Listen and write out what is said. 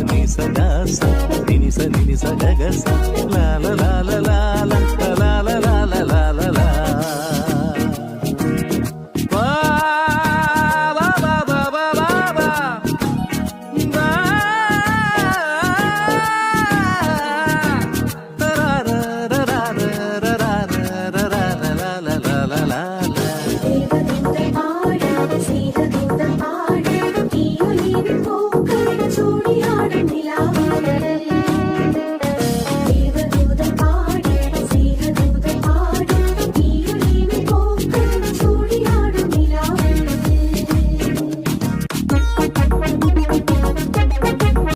నిస నాస నినిస నినిస గగస లాల లాల లాల లాల లాల లాల లా ചൂടിയാടും നിലാവ്